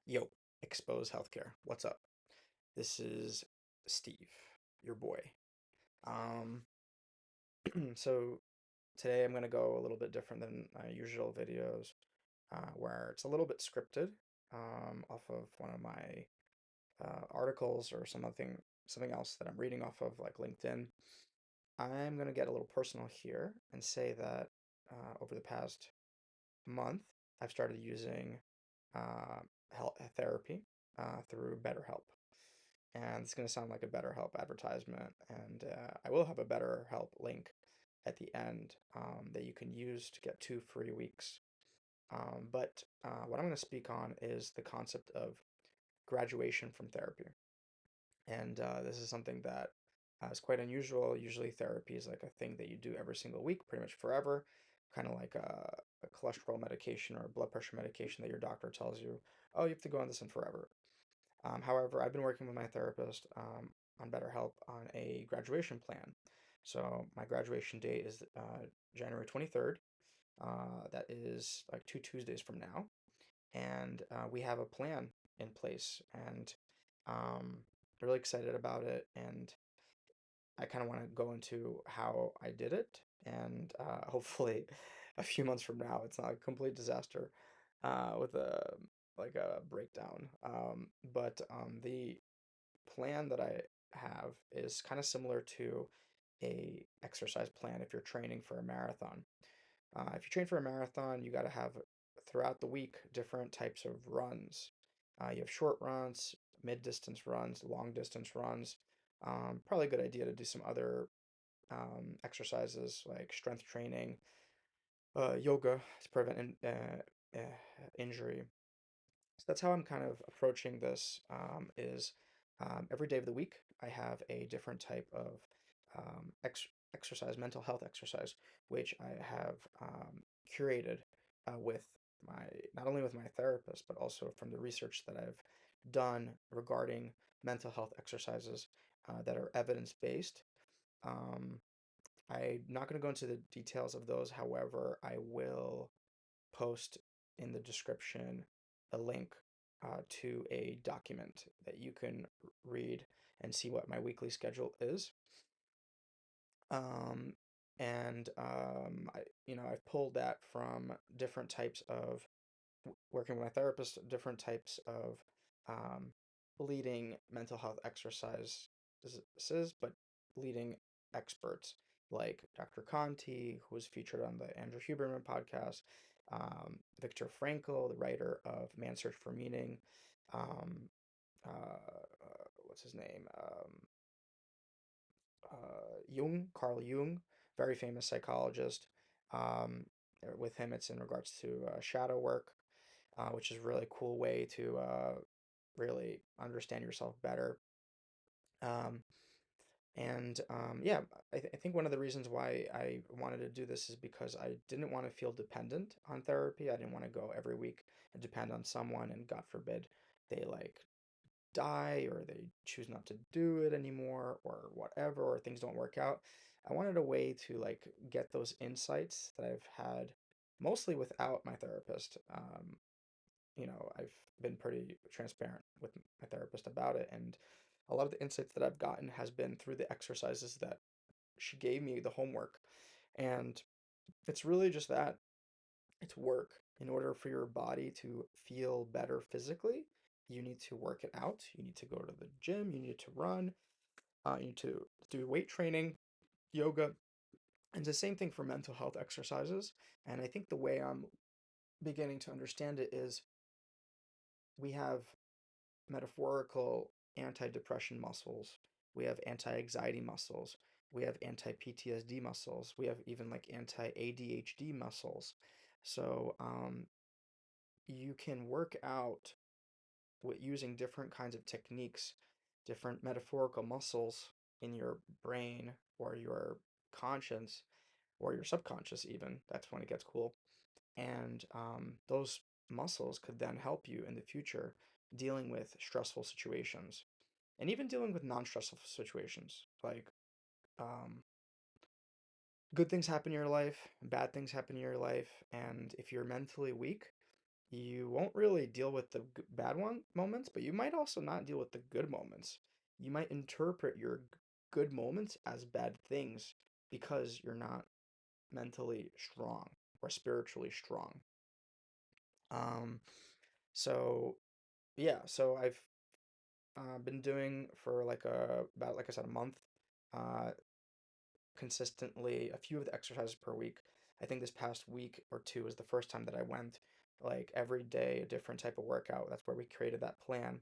Yo, Expose Healthcare. What's up? This is Steve, your boy. Um, so today I'm gonna go a little bit different than my usual videos, where it's a little bit scripted, off of one of my articles or something else that I'm reading off of like LinkedIn. I'm gonna get a little personal here and say that over the past month, I've started using uh, health therapy through BetterHelp. And it's going to sound like a BetterHelp advertisement. And I will have a BetterHelp link at the end that you can use to get 2 free weeks. But what I'm going to speak on is the concept of graduation from therapy. And this is something that is quite unusual. Usually, therapy is like a thing that you do every single week, pretty much forever, kind of like a cholesterol medication or a blood pressure medication that your doctor tells you, oh, you have to go on this one forever. However, I've been working with my therapist on BetterHelp on a graduation plan. So my graduation date is January 23rd. That is like 2 Tuesdays from now. And we have a plan in place. And I'm really excited about it. And I kind of want to go into how I did it. And hopefully, a few months from now, it's not a complete disaster with a breakdown. But the plan that I have is kind of similar to a exercise plan if you're training for a marathon. If you train for a marathon, you got to have throughout the week different types of runs. You have short runs, mid-distance runs, long-distance runs. Probably a good idea to do some other exercises like strength training, yoga to prevent injury. So that's how I'm kind of approaching this, is every day of the week I have a different type of exercise, mental health exercise, which I have curated with my not only with my therapist, but also from the research that I've done regarding mental health exercises that are evidence-based. Um, I'm not going to go into the details of those. However, I will post in the description a link to a document that you can read and see what my weekly schedule is. Um, I've pulled that from different types of working with my therapist, different types of um, leading mental health exercises, but leading experts like Dr. Conti, who was featured on the Andrew Huberman podcast, Viktor Frankl, the writer of Man's Search for Meaning, um, what's his name? Carl Jung, very famous psychologist. Um, with him, it's in regards to shadow work, which is a really cool way to really understand yourself better. Um, I think one of the reasons why I wanted to do this is because I didn't want to feel dependent on therapy. I didn't want to go every week and depend on someone, and God forbid they like die or they choose not to do it anymore or whatever, or things don't work out. I wanted a way to like get those insights that I've had mostly without my therapist. I've been pretty transparent with my therapist about it, and a lot of the insights that I've gotten has been through the exercises that she gave me, the homework. And it's really just that it's work. In order for your body to feel better physically, you need to work it out. You need to go to the gym, you need to run, you need to do weight training, yoga. And it's the same thing for mental health exercises. And I think the way I'm beginning to understand it is we have metaphorical anti-depression muscles. We have anti-anxiety muscles. We have anti-PTSD muscles. We have even like anti-ADHD muscles. So you can work out with using different kinds of techniques, different metaphorical muscles in your brain or your conscience or your subconscious even. That's when it gets cool. And those muscles could then help you in the future dealing with stressful situations and even dealing with non-stressful situations. Like um, good things happen in your life, bad things happen in your life, and if you're mentally weak, You won't really deal with the bad one moments, but you might also not deal with the good moments. You might interpret your good moments as bad things because you're not mentally strong or spiritually strong. Um, so yeah, so I've been doing for like about like I said a month, uh, consistently a few of the exercises per week. I think this past week or two was the first time that I went like every day a different type of workout. That's where we created that plan.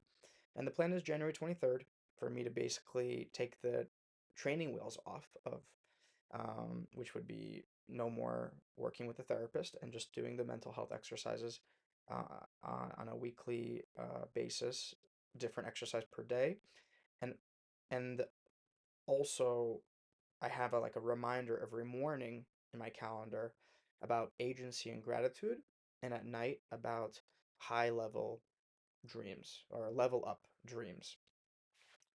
And the plan is January 23rd for me to basically take the training wheels off of, which would be no more working with a therapist and just doing the mental health exercises on a weekly basis, different exercise per day. And and also I have like a reminder every morning in my calendar about agency and gratitude, and at night about high level dreams or level up dreams.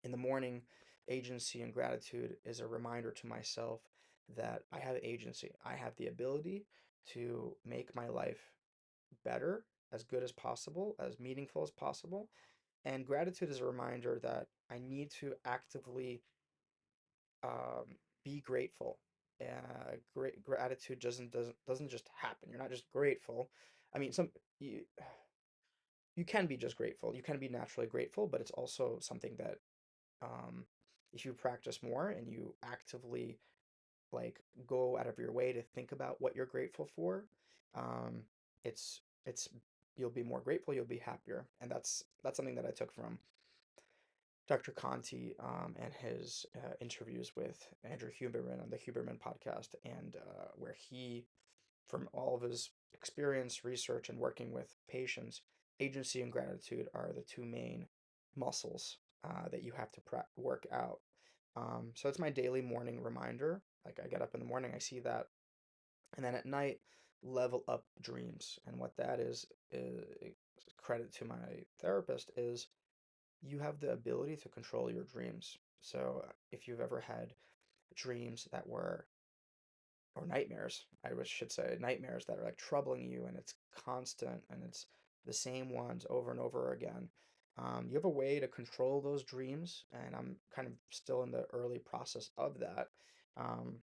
In the morning, agency and gratitude is a reminder to myself that I have agency. I have the ability to make my life better, as good as possible, as meaningful as possible. And gratitude is a reminder that I need to actively be grateful. Great gratitude doesn't just happen. You're not just grateful. I mean, you can be just grateful. You can be naturally grateful, but it's also something that um, if you practice more and you actively like go out of your way to think about what you're grateful for, um, it's you'll be more grateful. You'll be happier, and that's something that I took from Dr. Conti and his interviews with Andrew Huberman on the Huberman podcast, and where he, from all of his experience, research, and working with patients, agency and gratitude are the two main muscles that you have to work out. So it's my daily morning reminder. Like I get up in the morning, I see that, and then at night, level up dreams. And what that is credit to my therapist is you have the ability to control your dreams. So if you've ever had dreams that were, or nightmares, should say, nightmares that are like troubling you and it's constant and it's the same ones over and over again, you have a way to control those dreams. And I'm kind of still in the early process of that. Um,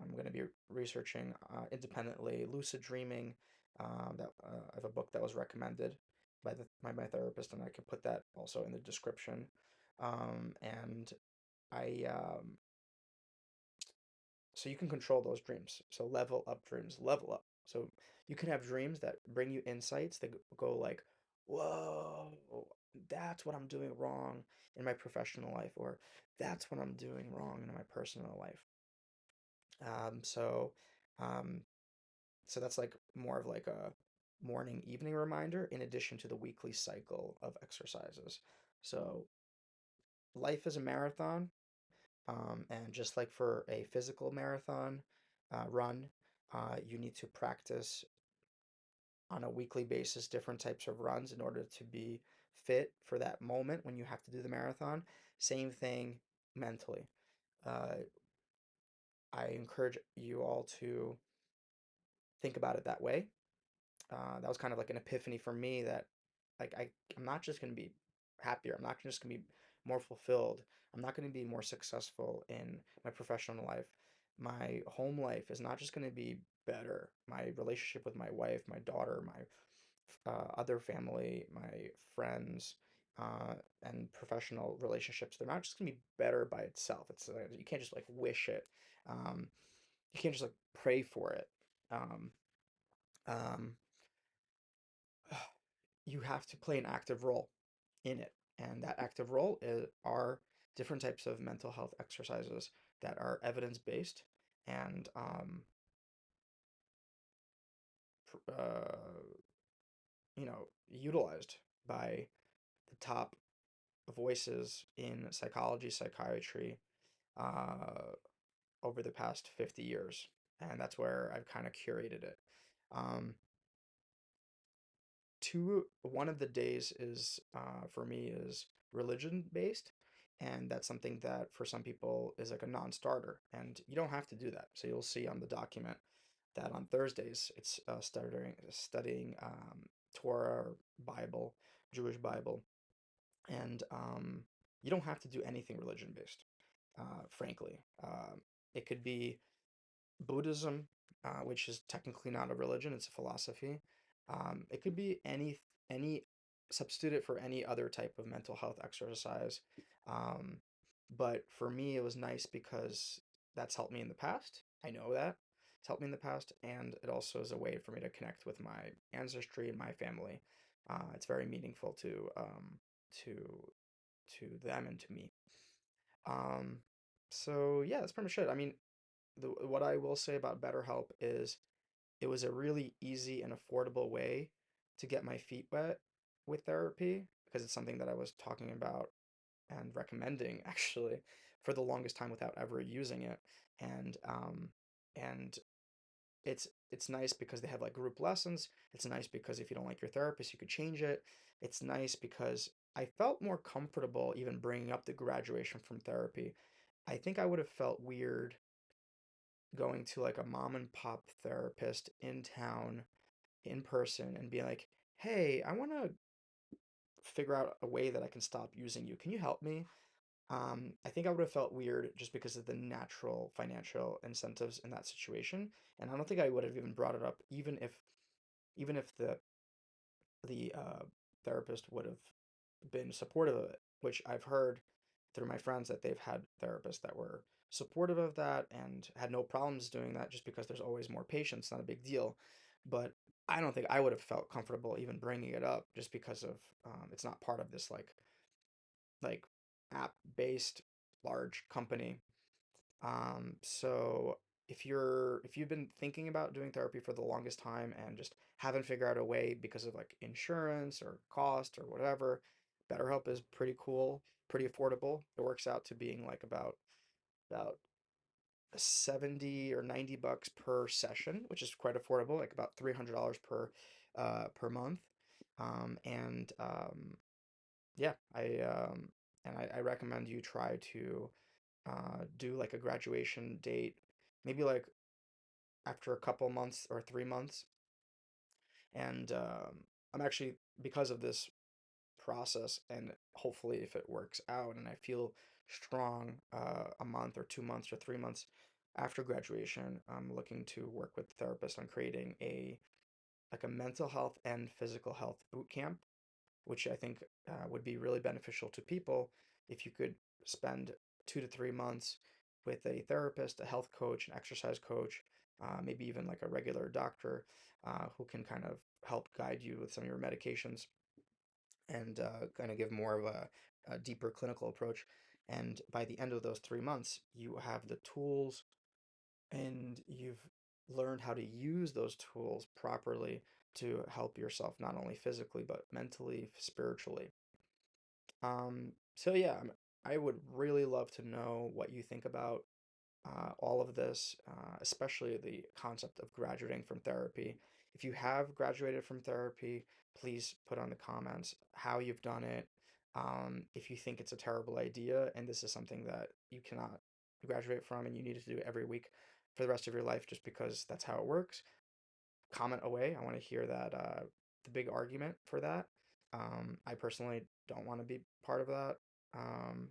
I'm going to be researching independently lucid dreaming. I have a book that was recommended by my therapist, and I could put that also in the description. And I so you can control those dreams. So level up dreams, level up. So you can have dreams that bring you insights that go like, whoa, that's what I'm doing wrong in my professional life, or that's what I'm doing wrong in my personal life. Um, so, um, so that's like more of like a morning evening reminder in addition to the weekly cycle of exercises. So life is a marathon, and just like for a physical marathon run, you need to practice on a weekly basis different types of runs in order to be fit for that moment when you have to do the marathon. Same thing mentally. Uh, I encourage you all to think about it that way. That was kind of like an epiphany for me that like I'm not just going to be happier. I'm not just going to be more fulfilled. I'm not going to be more successful in my professional life. My home life is not just going to be better. My relationship with my wife, my daughter, my other family, my friends, and professional relationships, they're not just going to be better by itself. It's you can't just like wish it. Um, you can't just like pray for it. Um, um, you have to play an active role in it. And that active role are different types of mental health exercises that are evidence-based and utilized by the top voices in psychology, psychiatry, uh, over the past 50 years. And that's where I've kind of curated it. Um, one of the days is for me is religion based, and that's something that for some people is like a non-starter, and you don't have to do that. So you'll see on the document that on Thursdays it's studying Torah or Bible, Jewish Bible, and you don't have to do anything religion based. Frankly, it could be Buddhism, which is technically not a religion; it's a philosophy. It could be any substitute it for any other type of mental health exercise. Um, but for me, it was nice because that's helped me in the past. I know that it's helped me in the past, and it also is a way for me to connect with my ancestry and my family. It's very meaningful to them and to me. Um, so yeah, that's pretty much it. I mean, what I will say about BetterHelp is it was a really easy and affordable way to get my feet wet with therapy because it's something that I was talking about and recommending actually for the longest time without ever using it. And and it's nice because they have like group lessons. It's nice because if you don't like your therapist, you could change it. It's nice because I felt more comfortable even bringing up the graduation from therapy. I think I would have felt weird going to like a mom and pop therapist in town in person and be like, "Hey, I want to figure out a way that I can stop using you. Can you help me?" I think I would have felt weird just because of the natural financial incentives in that situation, and I don't think I would have even brought it up even if the therapist would have been supportive of it, which I've heard through my friends that they've had therapists that were supportive of that and had no problems doing that just because there's always more patients, not a big deal. But I don't think I would have felt comfortable even bringing it up just because of it's not part of this like app-based large company. So if you've been thinking about doing therapy for the longest time and just haven't figured out a way because of like insurance or cost or whatever, BetterHelp is pretty cool, pretty affordable. It works out to being like about 70 or 90 bucks per session, which is quite affordable, like about $300 per month. And yeah, I recommend you try to do like a graduation date, maybe like after a couple months or 3 months. And I'm actually, because of this process, and hopefully if it works out and I feel strong a month or 2 months or 3 months after graduation, I'm looking to work with the therapist on creating a mental health and physical health boot camp, which I think would be really beneficial to people if you could spend 2 to 3 months with a therapist, a health coach, an exercise coach, maybe even like a regular doctor who can kind of help guide you with some of your medications and kind of give more of a deeper clinical approach. And by the end of those 3 months, you have the tools and you've learned how to use those tools properly to help yourself not only physically but mentally, spiritually. So yeah, I would really love to know what you think about all of this, especially the concept of graduating from therapy. If you have graduated from therapy, please put on the comments how you've done it. If you think it's a terrible idea and this is something that you cannot graduate from and you need to do every week for the rest of your life just because that's how it works, comment away. I want to hear that the big argument for that. I personally don't want to be part of that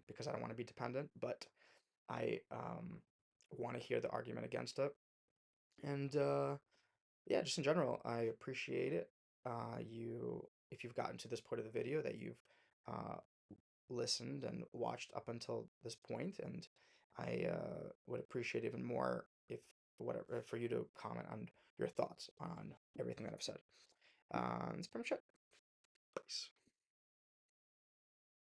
because I don't want to be dependent, but I want to hear the argument against it. And yeah, just in general, I appreciate it. If you've gotten to this point of the video, that you've uh, listened and watched up until this point, and I would appreciate even more if whatever for you to comment on your thoughts on everything that I've said. That's pretty much it. Peace.